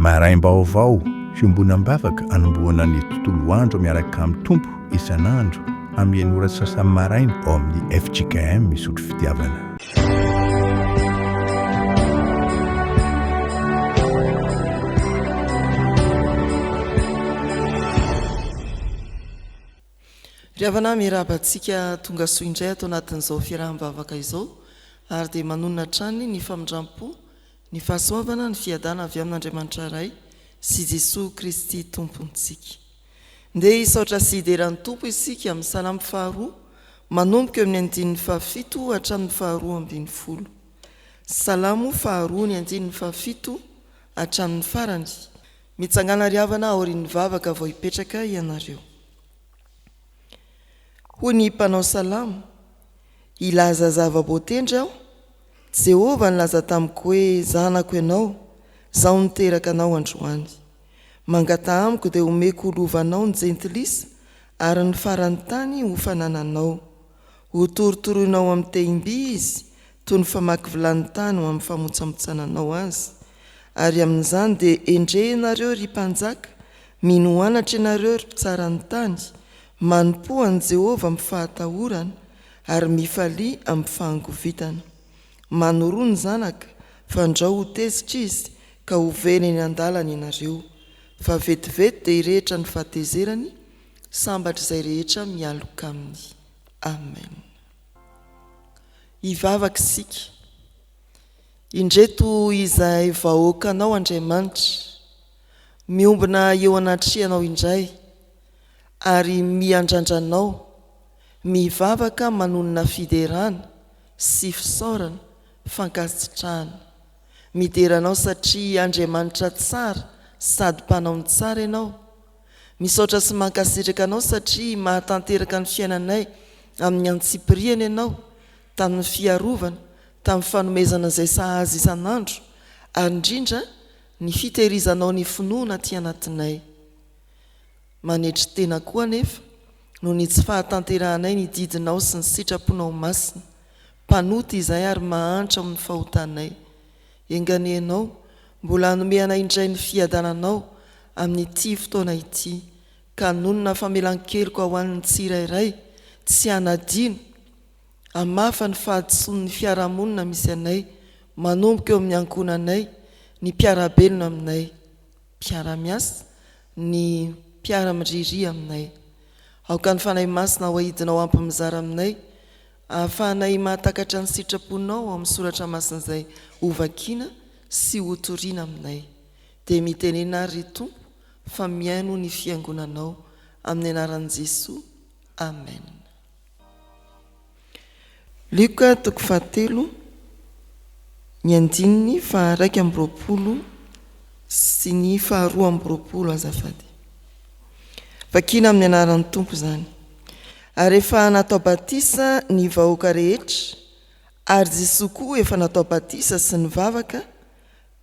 maraim-baovao fiombonam-bavaka anomboana ny tontolo andro miaraka amin'ny tompo isan'andro amin'ny ora sasany maraina ao amin'ny FJKM misotro fitiavana. Riavana mirabantsika tonga soa indray atao anatin'izao fiaraham-bavaka izao ary dia manonona trany ny famindrampo ny fahasoavana ny fiadana avy amin'Andriamanitra iray sy Jesosy Kristy tompontsika. Ndeha hisaotra sy hideran'ny tompo isika amin'ny salamy faharoa manomboka eo amin'ny andinin'ny fahafito hatramin'ny faharoa ambin'ny folo. Salamo faharoa ny andinin'ny fahafito hatramin'ny farany. Mitsangana riavana aorian'ny vavaka vao hipetraka ianareo. Hoy ny mpanao salamo, ilaza zava-boatendry aho, Jehovah nilaza tamiko hoe zanako ianao, zaho niteraka anao androany. Mangata amiko dia omeko lovanao ny jentilisa ary ny farany tany ho fanananao. Ho torotoroinao amin'ny tehimby izy, toy ny famaky vilany tany ho amin'ny famotsamotsananao azy. Ary amin'izany dia endrehinareo ry mpanjaka, mino anatra ianareo ry mpitsarany tany, manompo an'i Jehovah amin'ny fahatahorana ary mifalia amin'ny fahangovitana. Manoroa ny zanaka, fandrao ho tezitra izy, ka ho veneny an-dalana ianareo. Fa vetivety dia irehetra ny fahatezerany, sambatra izay rehetra mialoka aminy. Amen. Hivavaka isika. Indreto izay vahoakanao Andriamanitra, miombona eo anatrianao indray, ary miandrandranao, mivavaka manonona fiderana sy fisaorana, fankasitrahana. Mideranao satria Andriamanitra tsara sady mpanao ny tsara ianao. Misaotra sy mankasitraka anao satria mahatanteraka ny fiainanay amin'ny antsipiriana ianao, tamin'ny fiarovana, tamin'ny fanomezana izay sahaza isan'andro, ary indrindra ny fitehirizanao ny finoana aty anatinay. Manetry tena koa anefa no ny tsy fahatanterahanay ny didinao sy ny sitraponao masina, mpanoty izay ary mahantra amin'ny fahotanay. Enganenao mbola hanome anay indray ny fiadananao amin'ity fotoana ity, ka nonona famelan-keloka ho an'ny tsirairay tsy hanadino, hamafa ny fahadisoan'ny fiarahamonina misy anay, manomboka eo amin'ny ankonanay, ny mpiarabelona aminay, mpiara-miasa, ny mpiara-miriri aminay. Aoka ny fanahy masina ho ahidinao ampy mizara aminay, ahafahanay mahatakatra ny sitraponao amin'ny soratra masina izay hovakiana sy hotoriana aminay. Dia mitenena ry Tompo fa miaino ny fiangonanao amin'ny anaran'i Jesosy. Amen. Luka toko fahatelo ny andininy faha 1:20 sy ny faha 2:20 azafady. Vakina amin'ny anaran'ny Tompo zany. Ary efa natao batisa ny vahoaka rehetra, ary Jesosy koa efa natao batisa sy ny vavaka,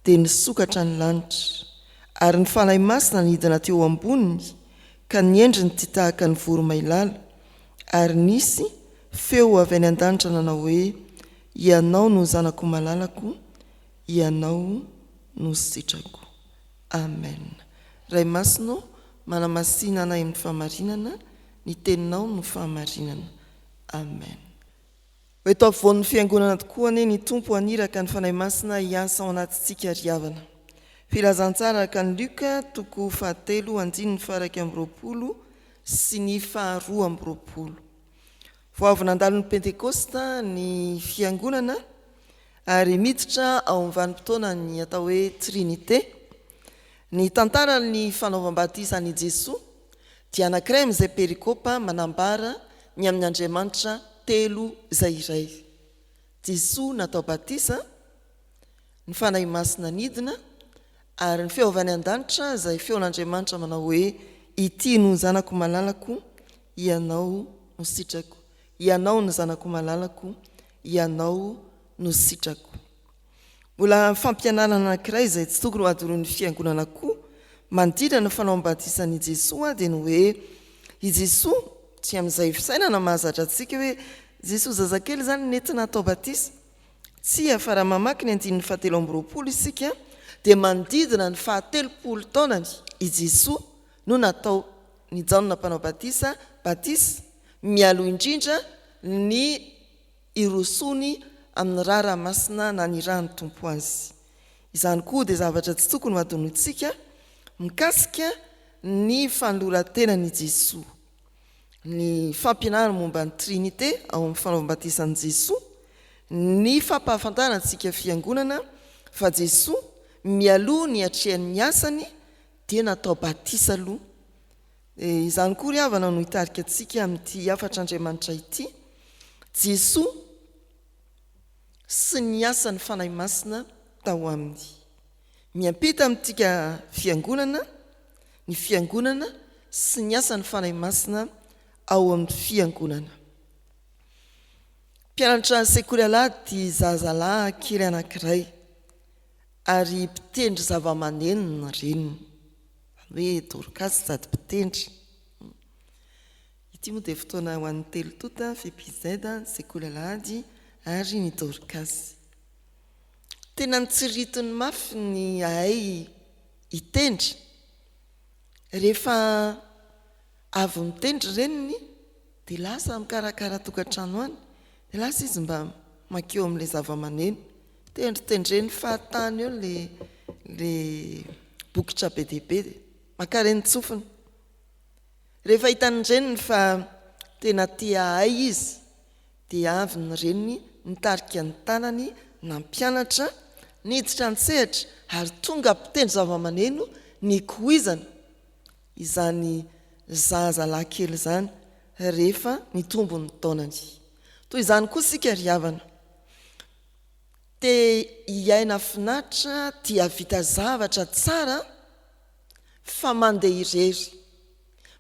dia nisokatra ny lanitra. Ary ny fanahy masina nidina teo amboniny, ka niendriny ty tahaka ny voromailala, ary nisy feo avy any an-danitra nanao hoe, ianao no zanako malalako, ianao no sitrako. Amen. Ray masino manamasina anay amin'ny fahamarinana, ny teninao no fahamarinana. Amen. Eto afovoan'ny fiangonana tokoa ane ny Tompo aniraka ny fanahy masina hiasa ao anatintsika riavana. Filazantsara ka ny Luka toko fahatelo andininy faha 1:20 sy ny faha 2:20. Vao avy nandalo ny Pentekosta ny fiangonana ary miditra ao amin'ny vanim-potoana ny atao hoe Trinité. Ny tantara ny fanaovam-batisa an'i Jesosy dia anankiray amin'izay perikopa manambara ny amin'ny Andriamanitra telo izay iray. Jesosy natao batisa, ny fanahy masina nidina, ary ny feo avy any an-danitra izay feon'Andriamanitra manao hoe, ity no zanako malalako, ianao no sitrako. Ianao no zanako malalako, ianao no sitrako. Mbola fampianarana anankiray izay tsy tokony ho adoron'ny fiangonana koa mandrindra ny fanaovam-batisan'i Jesosy dia ny hoe, i Jesosy tsy amin'izay fisainana mahazatra antsika hoe Jesosy zazakely zany nentina atao batisa. Tsy fa raha mamaky ny 19:20 isika dia manodidina ny 70 taonany i Jesoa no natao nijanona mpanao batisa mialo indrindra ny irosony amin'ny raramasina na ny rany tompo azy. Izany koa dia zavatra tsy tokony madonotsika mikasika ny fanoloran-tenan'i Jesoa, ny fampianarana momba ny Trinité ao amin'ny fanaovam-batisan'i Jesoa, ny fampahafantarantsika fiangonana fa Jesoa mialoha ny atrehan'ny asany dia natao batisa aloha. Izany koa ry havana no hitarika antsika amin'ity afatra Andriamanitra ity. Jesoa sy ny asany fanahy masina tao aminy. Miampita amintsika fiangonana, ny fiangonana sy ny asany fanahy masina ao amin'ny fiangonana. Mpianatra sekoly alady zazalahy kely anankiray ary mpitendry zava-maneno reniny, hoe Dorcas sady mpitendry. Ity moa dia fotoana ho an'ny telotota fepizeda sekoly alady ary ny Dorcas. Tena nitsiritony mafy ny ahay hitendry. Rehefa avy mitendry reniny dia lasa mikarakara tokantrano any, dia lasa izy mba makeo amin'ilay zava-maneno, tendritendreny fahatany eo le bokotra be dia be, maka reny tsofiny. Rehefa hitany reniny fa tena tia ahay izy dia avy ny reniny nitarika ny tanany nampianatra niditra an-tsehatra ary tonga mpitendry zava-maneno nikoizana izany zazalahy kely izany rehefa nitombo ny taonany. Toy izany koa sika ry havana, dia hiaina finaritra dia vita zavatra tsara fa mandeha irery,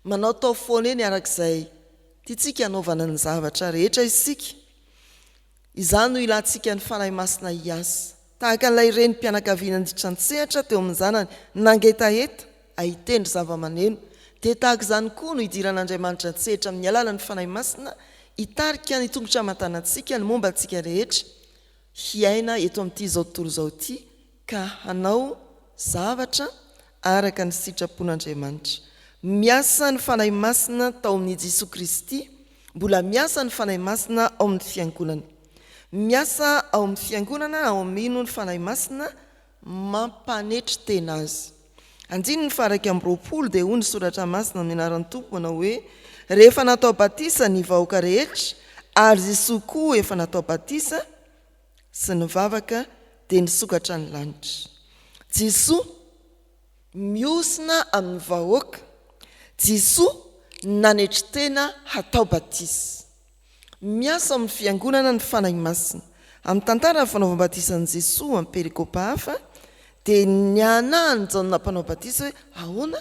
manao tao foana eny arak'izay tiantsika hanaovana ny zavatra rehetra isika. Izany no ilantsika ny fanahy masina hiasa, tahaka n'ilay renim-pianakaviana nandritra an-tsehatra teo amin'ny zanany nangetaheta ahitendry zava-maneno, dia tahaka izany koa no hidiran'Andriamanitra an-tsehatra amin'ny alalan'ny fanahy masina hitarika ny tongotra aman-tanantsika ny momba antsika rehetra hiaina eto amin'ity izao tontolo izao ity ka hanao zavatra araka ny sitrapon'Andriamanitra. Miasa ny fanahy masina tao amin'ny Jesoa Kristy, mbola miasa ny fanahy masina ao amin'ny fiangonana. Miasa ao amin'ny fiangonana ao amino ny fanahy masina mampanetry tena azy. Andiny ny faraka amin'ny 20 dia hoy ny soratra masina amin'ny anaran'ny Tompo manao hoe rehefa natao batisa ny vahoaka rehetra ary Jesoa koa efa natao batisa sy nivavaka dia nisokatra ny lanitra. Jesoa miosina amin'ny vahoaka, Jesoa nanetry tena hatao batisa. Miasa amin'ny fiangonana ny fanahy masina. Amin'ny tantara fanaovam-batisan'i Jesoa amin'ny perikopa hafa dia nianahany janona mpanao batisa hoe ahoana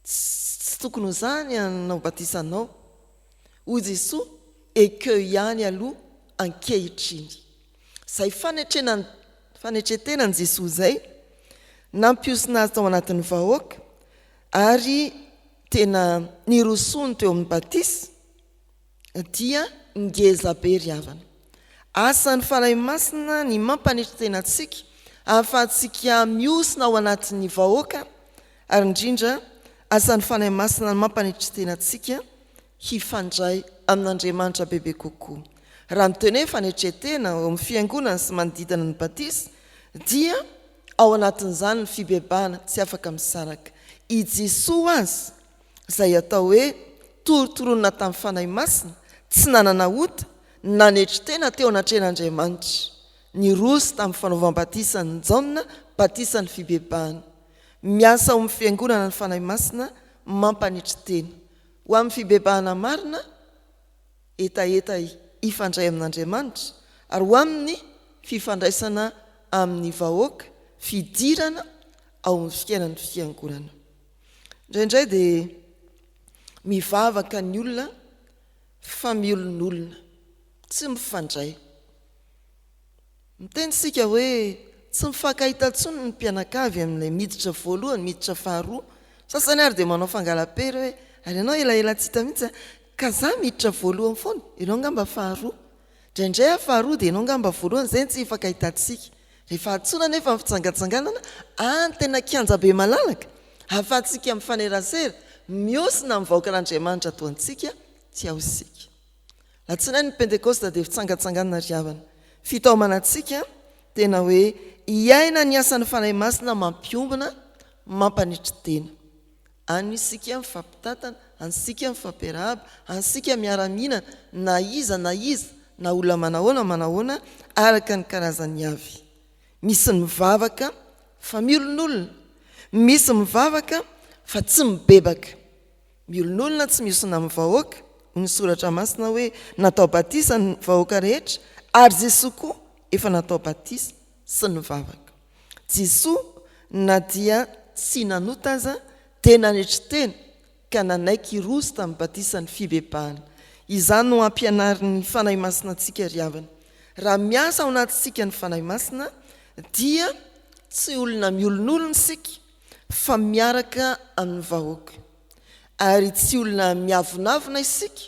tsy tokony ho zany hanao batisanao. Hoy Jesoa ekeo ihany aloha ankehitriny. Izay fanetretenan'i Jesoa izay nampiosina azy tao anatin'ny vahoaka ary tena nirosony teo amin'ny batisa dia ngeza be ry havana. Asan'ny fanahy masina ny mampanetry tenantsika ahafahantsika miosina ao anatin'ny vahoaka ary indrindra asan'ny fanahy masina ny mampanetry tenantsika hifandray amin'Andriamanitra bebe kokoa. Raha miteny hoe fanetretena ao amin'ny fiangonana sy manodidina ny batisa dia ao anatin'izany ny fibebahana tsy afaka misaraka. I Jesoa azy izay atao hoe torotoronina tamin'ny fanahy masina, tsy nanana ota, nanetry tena teo anatrehan'Andriamanitra. Ny rosy tamin'ny fanaovam-batisa ny janona, batisa ny fibebahana. Miasa ao amin'ny fiangonana ny fanahy masina mampanetry tena. Ho amin'ny fibebahana marina, etaeta ifandray amin'Andriamanitra, ary ho amin'ny fifandraisana amin'ny vahoaka, fidirana ao amin'ny fiainan'ny fiangonana. Indraindray dia mivavaka ny olona fa miolon'olona, tsy mifandray. Miteny sika hoe tsy mifankahita tsony ny mpianakavy amin'ilay miditra voalohany, miditra faharoa. Sasany ary dia manao fangalam-pery hoe ary ianao elaela tsy hita mihitsy ka za miditra voalohany foana, ianao ngamba faharoa. Indraindray faharoa dia ianao ngamba voalohany, izay tsy hifankahitantsika. rehefa atsona nefa fitsangatsanganana tena kianja be malalaka afatsika mifanerazera miosina mivaokan'Andriamanitra toantsika tsy ahosika latsinainy ny pentekosta dia fitsangatsanganana riavana fitaomanantsika tena hoe iaina ny asan'ny fanahy masina mampiombona mampanitry tena anysika mifampitatana ansika mifampiarahaba ansika miara-mihinana na iza na olona manahoana araka ny karazany avy misy ny mivavaka fa miolon'olona misy mivavaka fa tsy mibebaka miolon'olona tsy miosina amin'ny vahoaka ny soratra masina hoe natao batisa ny vahoaka rehetra ary Jesoa koa efa natao batisa sy ny vavaka Jesoa na dia tsy nanota aza tena nanetry tena ka nanaiky roso tamin'ny batisa ny fibebahana izany no ampianariny fanahy masina antsika riavana raha miasa ao anatintsika ny fanahy masina dia tsy olona miolon'olona isika fa miaraka amin'ny vahoaka ary tsy olona miavonavina isika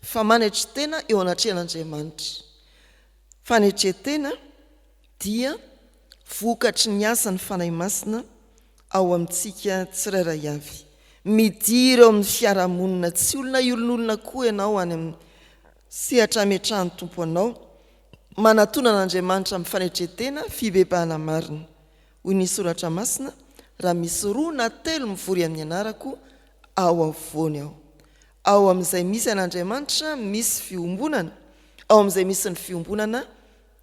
fa manetry tena eo anatrehan'Andriamanitra fanetretena dia vokatry ny asa ny fanahy masina ao amintsika tsirairay avy midira eo amin'ny fiarahamonina tsy olona iolon'olona koa ianao any amin'ny sehatra metrahany tompo anao manatona n'Andriamanitra amin'ny fanetretena fibebahana marina hoy ny soratra masina raha misy 2 na 3 mivory amin'ny anarako ao afovoany ao amin'izay misy an'Andriamanitra misy fiombonana ao amin'izay misy ny fiombonana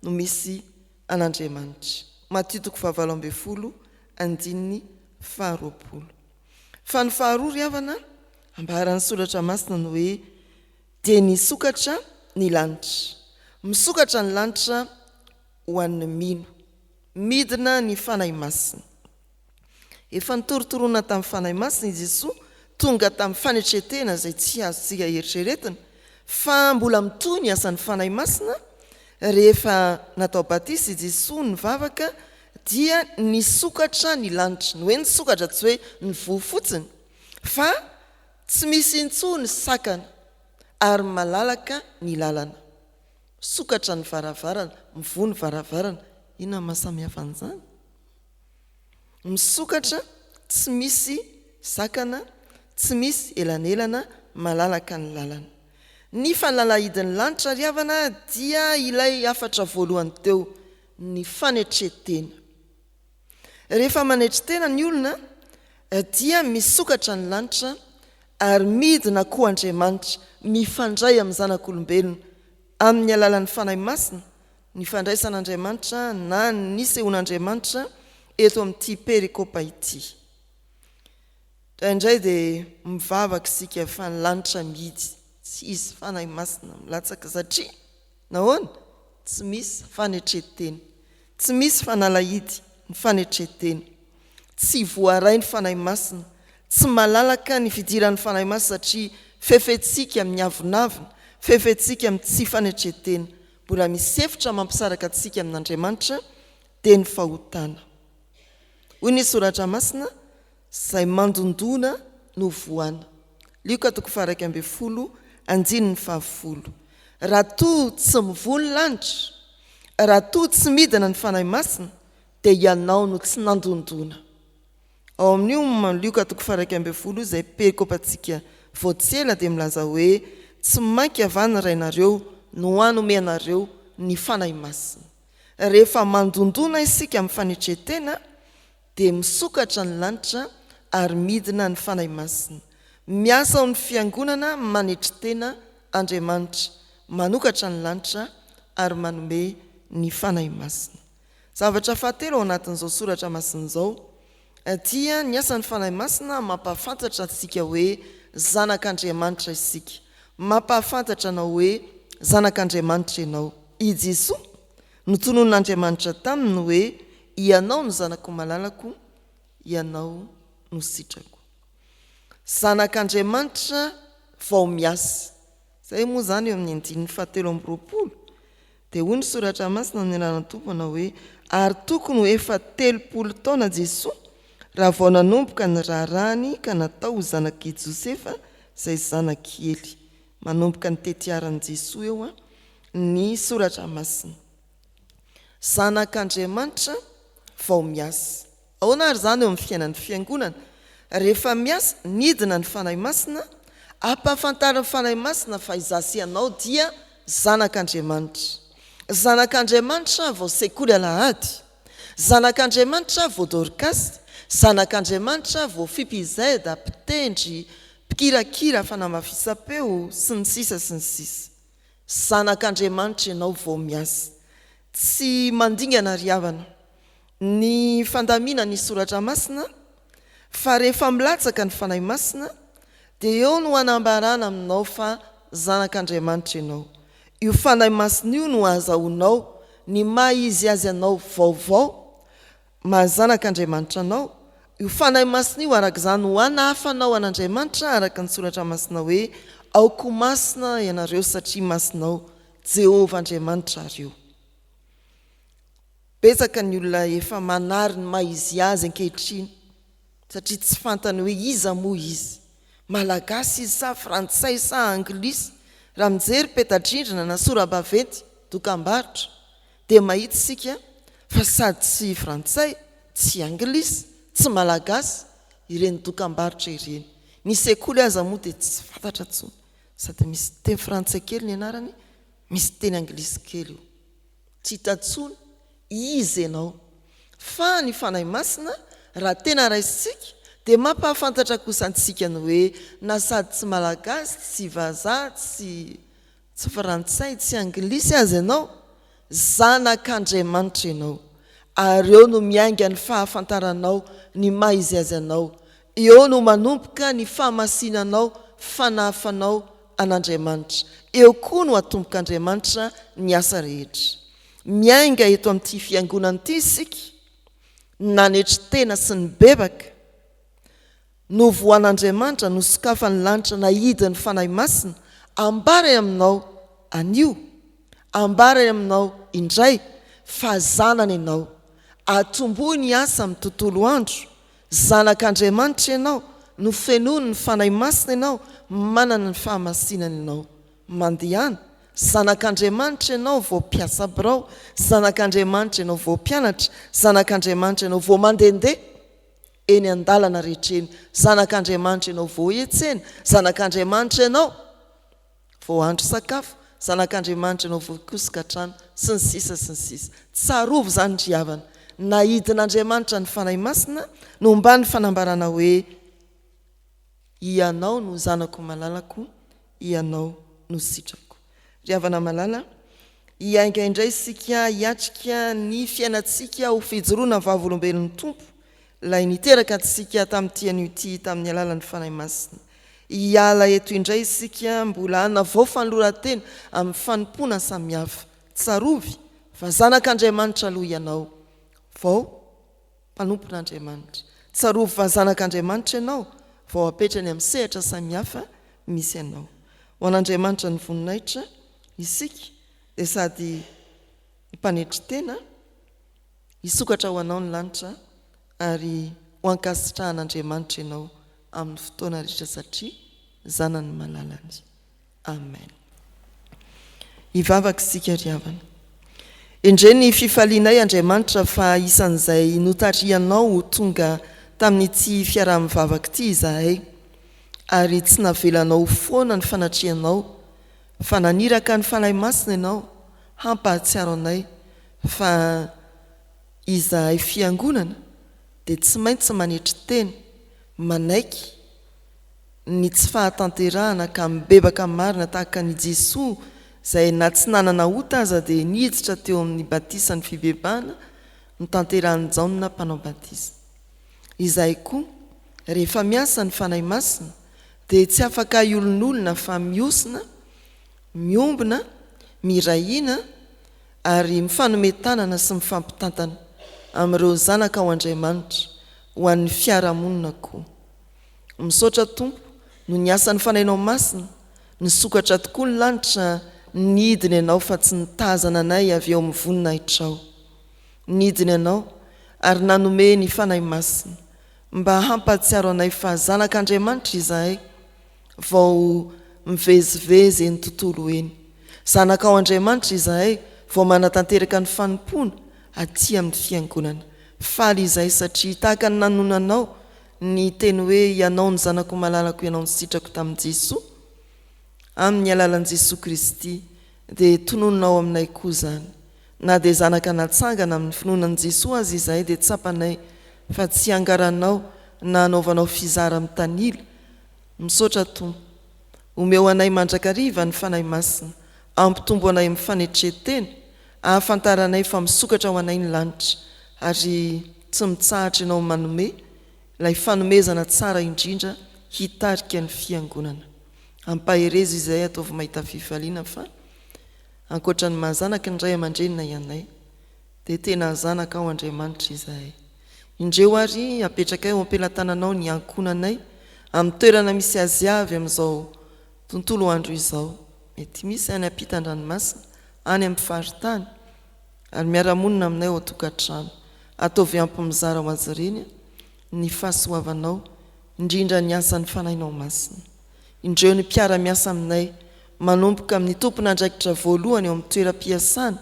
no misy an'Andriamanitra Matthieu 7:20 fa ny faharoa riavana ambaran'ny soratra masina no hoe dia nisokatra ny lanitra misokatra ny lanitra ho an'ny mino midina ny fanahy masina efa nitorotoroana tamin'ny fanahy masina i Jesoa tonga tamin'ny fanetretena izay tsy azontsika eritreretina fa mbola mitohy ny asan'ny fanahy masina rehefa natao batisa i Jesoa ny vavaka dia nisokatra ny lanitra no hoe nisokatra tsy hoe ny voa fotsiny fa tsy misy intsony sakana ary malalaka ny lalana sokatra ny varavarana mivoa ny varavarana inona mahasamihafa an'izany misokatra tsy misy sakana tsy misy elanelana malalaka ny lalana ny falalahidin'ny lanitra riavana dia ilay afatra voalohany teo ny fanetretena rehefa manetretena ny olona dia misokatra ny lanitra ary midina koa Andriamanitra mifandray amin'ny zanak'olombelona amin'ny alalan'ny fanahy masina ny fandraisan'Andriamanitra na ny sehon'Andriamanitra eto amin'ity perikopa ity indray dia mivavaka isika fa ny lanitra mihidy tsy izy fanahy masina milatsaka satria nahoana tsy misy fanetretena tsy misy fanalahidy ny fanetretena tsy voaray ny fanahy masina tsy malalaka ny fidiran'ny fanahy masina satria fefetsika amin'ny avonavina fefetsika amin'ny tsy fanetretena mbola misy efitra mampisaraka antsika amin'Andriamanitra dia ny fahotana hoy ny soratra masina izay mandondona no voana Lioka 1:20 raha toa tsy mivoa ny lanitra raha toa tsy midina ny fanahy masina dia ianao no tsy nandondona ao amin'io Lioka 1:20 izay perikopantsika voatsela dia milaza hoe tsy mainky avany rainareo no hanome anareo ny fanahy masina rehefa mandondona isika amin'ny fanetretena dia misokatra ny lanitra ary midina ny fanahy masina miasa ao ny fiangonana manetry tena Andriamanitra manokatra ny lanitra ary manome ny fanahy masina zavatra fahatelo ao anatin'izao soratra masina izao dia ny asan'ny fanahy masina mampahafantatra antsika hoe zanak'Andriamanitra isika mampahafantatra anao hoe zanak'Andriamanitra ianao i Jesoa notonon'Andriamanitra taminy no hoe ianao no zanako malalako ianao no sitrako zanak'Andriamanitra vao miasa zay moa zany eo amin'ny 7:20 dia hoy ny soratra masina ny anarany tompona hoe ary tokony ho efa 30 taona Jesoa raha vao nanomboka ny raharahany ka natao ho zanaky Josefa izay zanakely manomboka ny tetiaran'i Jesoa eo ny soratra masina zanak'Andriamanitra vao miasa. Ahoana ary zany eo amin'ny fiainan'ny fiangonana? Rehefa miasa nidina ny fanahy masina, ampahafantarany fanahy masina fa izasy ianao dia zanak'Andriamanitra. Zanak'Andriamanitra vao sekoly alahady, zanak'Andriamanitra vao dorikasy, zanak'Andriamanitra vao fipizeda, mpitendry, mpikirakira, fanamafisam-peo sy ny sisa sy ny sisa. Zanak'Andriamanitra ianao vao miasa. Tsy mandingana ry havana ny fandamina ny soratra masina, fa rehefa milatsaka ny fanahy masina dia eo no hanambarana aminao fa zanak'Andriamanitra ianao. Io fanahy masina io no ahazahoanao ny maha izy azy anao vaovao, mahazanak'Andriamanitra anao. Io fanahy masina io arak'izany ho hanafanao an'Andriamanitra, araka ny soratra masina hoe aoko masina ianareo satria masinao Jehovah Andriamanitra reo. Betsaka ny olona efa manary ny maha izy azy ankehitriny satria tsy fantany hoe iza moa izy, malagasy izy sa frantsay sa anglisy. Raha mijery peta-drindrina na sora-baventy dokam-barotra dia mahita isika fa sady tsy frantsay, tsy anglisy, tsy malagasy ireny dokam-barotra ireny. Ny sekoly aza moa dia tsy fantatra tsony, sady misy teny frantsay kely ny anarany, misy teny anglisy kely io, tsy hitatsony izy ianao. Fa ny fanahy masina raha tena raisitsika dia mampahafantatra kosa antsika ny hoe na sady tsy malagasy, tsy vazaha, tsy frantsay, tsy anglisy azy ianao, zanak'Andriamanitra ianao. Ary eo no miainga ny fahafantaranao ny maha izy azy anao. Eo no manomboka ny fahamasinanao, fanafanao an'Andriamanitra. Eo koa no atombok'Andriamanitra ny asa rehetra. Miainga eto amin'ity fiangonana ity isika, nanetry tena sy ny bebaka, no voan'Andriamanitra no sokafany lanitra nahidiny fanahy masina, ambara aminao anio, ambara aminao indray fa zanany ianao. Atombohy ny asa amin'ny tontolo andro, zanak'Andriamanitra ianao, no fenony ny fanahy masina ianao, manana ny fahamasinana ianao. Mandehana, zanak'Andriamanitra ianao vao mpiasa birao, zanak'Andriamanitra ianao vao mpianatra, zanak'Andriamanitra ianao vao mandehandeha eny an-dalana rehetreny, zanak'Andriamanitra ianao vao hiantsena, zanak'Andriamanitra ianao vao handro sakafo, zanak'Andriamanitra ianao vao hikosika trano sy ny sisa sy ny sisa. Tsarovo zany ry havana, nahidin'Andriamanitra ny fanahy masina no mba ny fanambarana hoe ianao no zanako malalako, ianao no sitrako. Ry havana malala, hiainga indray sika hiatrika ny fiainantsika ho fijoroana vavolombelon'ny Tompo, ilay niteraka antsika tamin'ity anio ity tamin'ny alalan'ny fanahy masina. Hiala eto indray isika mbola hanana vao fanoloran-tena amin'ny fanompona samihafa. Tsarovy fa zanak'Andriamanitra aloha ianao, vao mpanompon'Andriamanitra. Tsarovy fa zanak'Andriamanitra ianao, vao apetrany amin'ny sehatra samihafa misy ianao. Ho an'Andriamanitra ny voninahitra isika dia sady mpanetry tena, hisokatra ho anao ny lanitra ary ho ankasitrahan'Andriamanitra ianao amin'ny fotoana rehetra satria zanany malalany. Amen. Hivavaka isika ry havana. Endre ny fifalinay Andriamanitra fa isan'izay notarianao ho tonga tamin'ity fiaraha-mivavaka ity izahay, ary tsy navelanao foana ny fanatrianao, fa naniraka ny fanahy masina ianao hampahatsiaro anay fa izahay fiangonana dia tsy maintsy manetry teny, manaiky ny tsy fahatanterahana ka mibebaka marina tahaka ny Jesoa izay na tsy nanana ota aza dia niditra teo amin'ny batisany fibebahana ny tanterahan'ny Jaona mpanao batisa. Izahay koa rehefa miasa ny fanahy masina dia tsy afaka iolon'olona fa miosina, miombona, mirahina ary mifanometanana sy mifampitantana amin'ireo zanaka ao Andriamanitra ho an'ny fiarahamonina koa. Misaotra Tompo no ny asan'ny fanahinao masina, nisokatra tokoa ny lanitra nidiny ianao fa tsy nitazana anay avy eo amin'ny voninahitrao. Nidiny ianao ary nanome ny fanahy masina mba hampatsiaro anay fa zanak'Andriamanitra izahay vao mivezivezy eny tontolo eny. Zanaka ao Andriamanitra izahay vao manatanteraka ny fanompona aty amin'ny fiangonana. Faly izay satria tahaka ny nanonanao ny teny hoe ianao ny zanako malalako ianao ny sitrako tamin'i Jesosy amin'ny alalan'i Jesosy Kristy dia tonononao aminay koa zany. Na dia zanaka natsangana amin'ny finoanan'i Jesosy azy izahay dia tsapanay fa tsy angaranao na anaovanao fizara amin'ny tanila. Misaotra Tompo, omeo anay mandrakariva ny fanahy masina, ampitombo anay amin'ny fanetretena, ahafantaranay fa misokatra ho anay ny lanitra, ary tsy mitsahatra ianao manome ilay fanomezana tsara indrindra hitarika ny fiangonana. Ampaherezy izay ataovy mahita fifaliana fa ankoatra ny mahazanaka ny ray aman-drenina ianay dia tena zanaka ao Andriamanitra izahay. Indreo ary apetraka eo ampelantananao ny ankonanay amin'ny toerana misy azy avy amin'izao tontolo andro izao. Mety misy any ampitan-dranomasina, any amin'ny faritany, ary miara-monina aminay ao an-tokantrano. Ataovy ampy mizara ho azy ireny ny fahasoavanao, indrindra ny asan'ny fanahinao masina. Indreo ny mpiara-miasa aminay manomboka amin'ny tompon'andraikitra voalohany eo amin'ny toeram-piasana,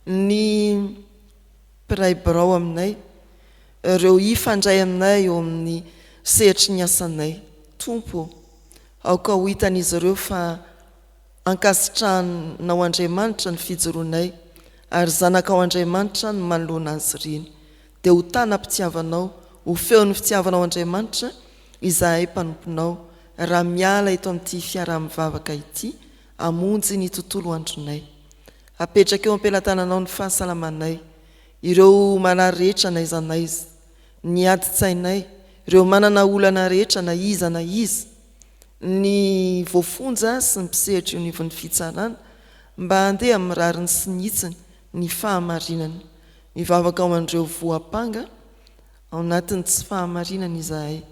ny mpiray birao aminay, ireo ifandray aminay eo amin'ny sehatry ny asanay. Tompo, aoka ho hitan'izy ireo fa ankasitrahanao Andriamanitra ny fijoroanay, ary zanaka ao Andriamanitra ny manoloana azy ireny. Dia ho tanam-pitiavanao, ho feo ny fitiavanao Andriamanitra izahay mpanomponao, raha miala eto amin'ity fiaraha-mivavaka ity amonjy ny tontolo andronay. Apetraka eo ampelantananao ny fahasalamanay, ireo manary rehetra na iza na iza, ny adi-tsainay, ireo manana olana rehetra na iza, ny voafonja sy ny mpisehatra io nivon'ny fitsarana, mba handeha amin'ny rariny sy nitsiny ny fahamarinana. Mivavaka ao andreo voapanga ao anatin'ny tsy fahamarinana izahay,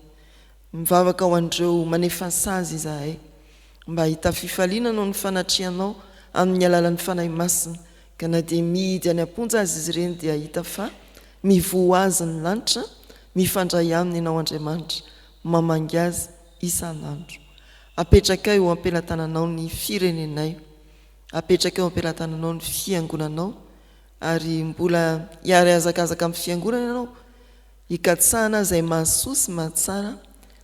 mivavaka ao andreo manefa sazy izahay, mba hita fifaliana no ny fanatrianao amin'ny alalan'ny fanahy masina, ka na dia mihidy any amponja azy izy ireny dia hita fa mivoa azy ny lanitra, mifandray aminy ianao Andriamanitra, mamangy azy isan'andro. Apetraka eo ampelantananao ny firenenay, apetraka eo ampelantananao ny fiangonanao, ary mbola hiary azakazaka amin'ny fiangonana ianao, hikatsahana izay mahasoa sy mahatsara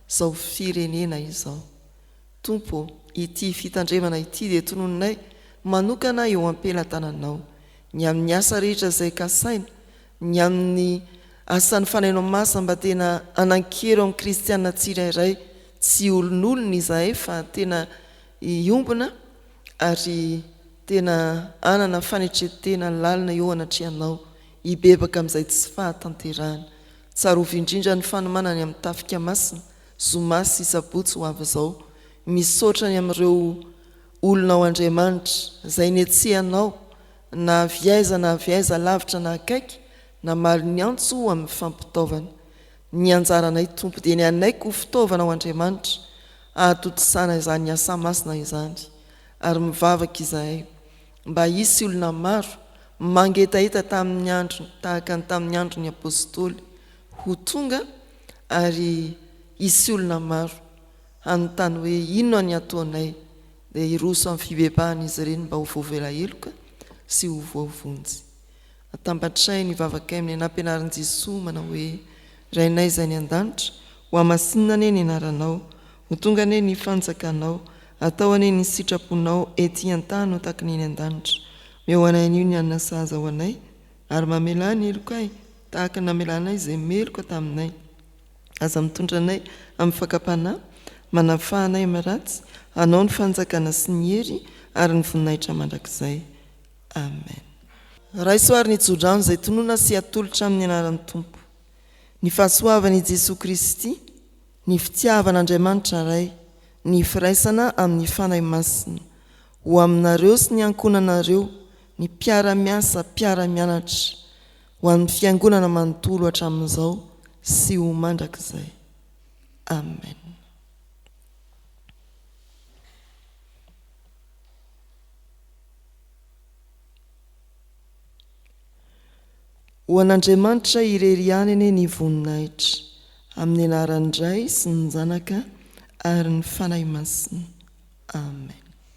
izao firenena izao. Tompo, ity fitandremana ity dia tonononay manokana eo ampelantananao, ny amin'ny asa rehetra izay kasaina, ny amin'ny asan'ny fanahinao masina mba tena anankero amin'ny kristianina tsirairay, tsy olon'olona izahay fa tena iombona, ary tena anana fanetretena lalina eo anatrianao, hibebaka amin'izay tsy fahatanterahana. Tsarovy indrindra ny fanomanany amin'ny tafika masina, zoma sy sabotsy ho avy izao. Misaotra ny amin'ireo olona ao Andriamanitra izay nietsehanao, na aviaiza lavitra na akaiky, na mali ny antso amin'ny fampitaovana. Ny anjaranay Tompo dia ny anaiko ho fitaovana ao Andriamanitra, ahatotosana izany asa masina izany, ary mivavaka izahay mba hisy olona maro mangetaheta tamin'ny andro tahaka ny tamin'ny andro ny apôstôly ho tonga, ary hisy olona maro anontany hoe inona ny ataonay, dia hiroso amin'ny fibebahana izy ireny mba ho voavela heloka sy ho voavonjy. Atambatray ny vavakay amin'ny anampianarin'i Jesosy manao hoe: Rainay izay ny an-danitra, ho amasinina ane ny anaranao, ho tonga ane ny fanjakanao, atao ane ny sitraponao ety an-tany ho tahaka ny an-danitra. Meo anay anio ny anina sahaza ho anay, ary mamela ny helokay tahaka namelanay izay meloka taminay. Aza mitondra anay amin'ny fakapanahy, manafahanay amin'ny ratsy, anao ny fanjakana sy ny hery ary ny voninahitra mandrakizay. Amen. Raisoary ny jodrano izay tonona sy atolotra amin'ny anaran'ny Tompo. Ny fahasoavan'i Jesosy Kristy, ny fitiavan'Andriamanitra ray, ny firaisana amin'ny fanahy masina, ho aminareo sy ny ankonanareo, ny mpiara-miasa, mpiara-mianatra, ho amin'ny fiangonana manontolo hatramin'izao sy ho mandrakizay. Amen. Ho an'Andriamanitra irery ihany ny voninahitra, amin'ny anaran'ny Ray sy ny Zanaka ary ny fanahy masina. Amen.